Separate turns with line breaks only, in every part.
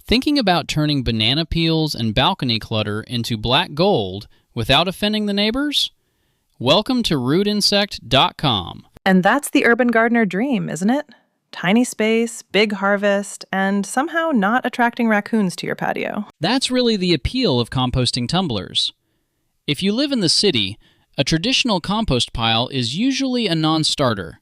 Thinking about turning banana peels and balcony clutter into black gold without offending the neighbors? Welcome to rootInsect.com.
And that's the urban gardener dream, isn't it? Tiny space, big harvest, and somehow not attracting raccoons to your patio.
That's really the appeal of composting tumblers. If you live in the city, a traditional compost pile is usually a non-starter.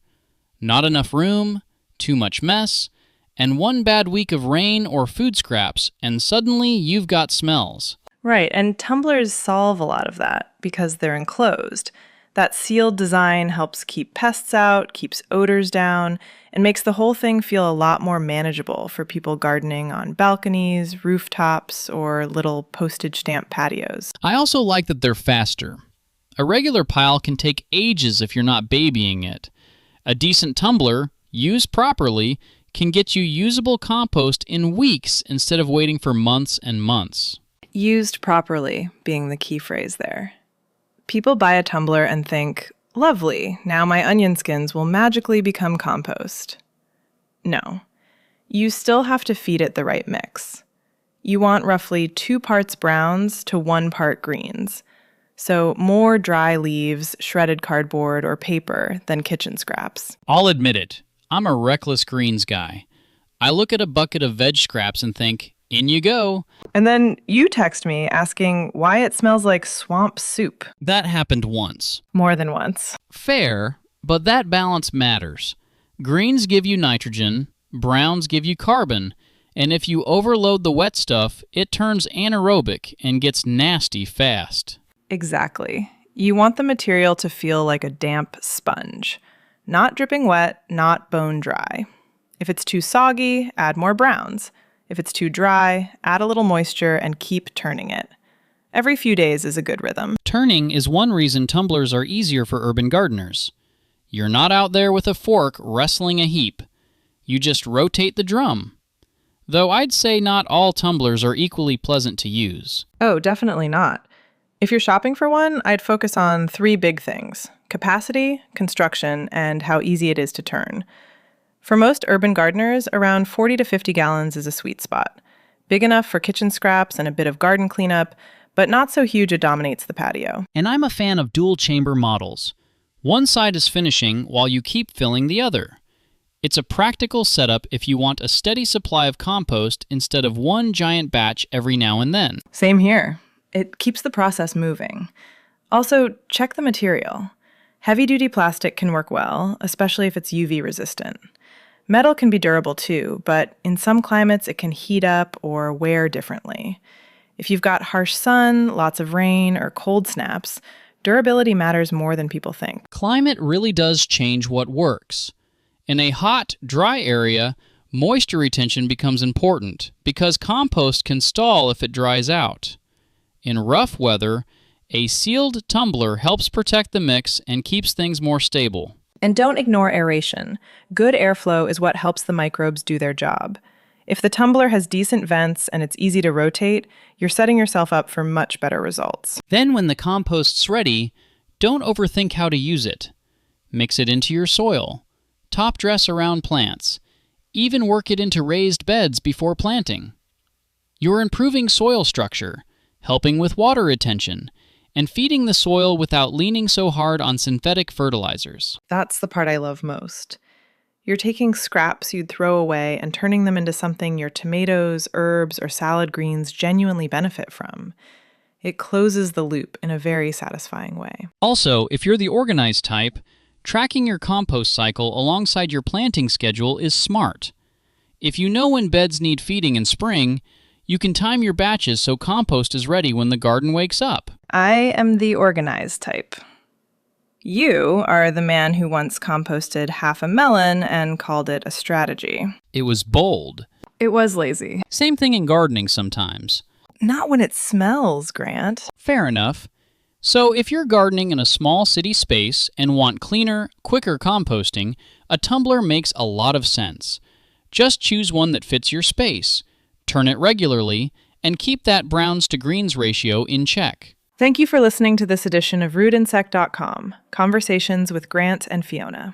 Not enough room, too much mess, and one bad week of rain or food scraps, and suddenly you've got smells.
Right, and tumblers solve a lot of that because they're enclosed. That sealed design helps keep pests out, keeps odors down, and makes the whole thing feel a lot more manageable for people gardening on balconies, rooftops, or little postage stamp patios.
I also like that they're faster. A regular pile can take ages if you're not babying it. A decent tumbler, used properly, can get you usable compost in weeks instead of waiting for months and months.
Used properly being the key phrase there. People buy a tumbler and think, lovely, now my onion skins will magically become compost. No. You still have to feed it the right mix. You want roughly 2 parts browns to 1 part greens. So more dry leaves, shredded cardboard, or paper than kitchen scraps.
I'll admit it. I'm a reckless greens guy. I look at a bucket of veg scraps and think, in you go.
And then you text me asking why it smells like swamp soup.
That happened once.
More than once.
Fair, but that balance matters. Greens give you nitrogen, browns give you carbon, and if you overload the wet stuff, it turns anaerobic and gets nasty fast.
Exactly. You want the material to feel like a damp sponge. Not dripping wet, not bone dry. If it's too soggy, add more browns. If it's too dry, add a little moisture and keep turning it. Every few days is a good rhythm.
Turning is one reason tumblers are easier for urban gardeners. You're not out there with a fork wrestling a heap. You just rotate the drum. Though I'd say not all tumblers are equally pleasant to use.
Oh, definitely not. If you're shopping for one, I'd focus on 3 big things: capacity, construction, and how easy it is to turn. For most urban gardeners, around 40 to 50 gallons is a sweet spot. Big enough for kitchen scraps and a bit of garden cleanup, but not so huge it dominates the patio.
And I'm a fan of dual-chamber models. One side is finishing while you keep filling the other. It's a practical setup if you want a steady supply of compost instead of one giant batch every now and then.
Same here. It keeps the process moving. Also, check the material. Heavy-duty plastic can work well, especially if it's UV resistant. Metal can be durable too, but in some climates it can heat up or wear differently. If you've got harsh sun, lots of rain, or cold snaps, durability matters more than people think.
Climate really does change what works. In a hot, dry area, moisture retention becomes important because compost can stall if it dries out. In rough weather, a sealed tumbler helps protect the mix and keeps things more stable.
And don't ignore aeration. Good airflow is what helps the microbes do their job. If the tumbler has decent vents and it's easy to rotate, you're setting yourself up for much better results.
Then when the compost's ready, don't overthink how to use it. Mix it into your soil. Top dress around plants. Even work it into raised beds before planting. You're improving soil structure, helping with water retention, and feeding the soil without leaning so hard on synthetic fertilizers.
That's the part I love most. You're taking scraps you'd throw away and turning them into something your tomatoes, herbs, or salad greens genuinely benefit from. It closes the loop in a very satisfying way.
Also, if you're the organized type, tracking your compost cycle alongside your planting schedule is smart. If you know when beds need feeding in spring, you can time your batches so compost is ready when the garden wakes up.
I am the organized type. You are the man who once composted half a melon and called it a strategy.
It was bold.
It was lazy.
Same thing in gardening sometimes.
Not when it smells, Grant.
Fair enough. So if you're gardening in a small city space and want cleaner, quicker composting, a tumbler makes a lot of sense. Just choose one that fits your space, turn it regularly, and keep that browns to greens ratio in check.
Thank you for listening to this edition of rootInsect.com, Conversations with Grant and Fiona.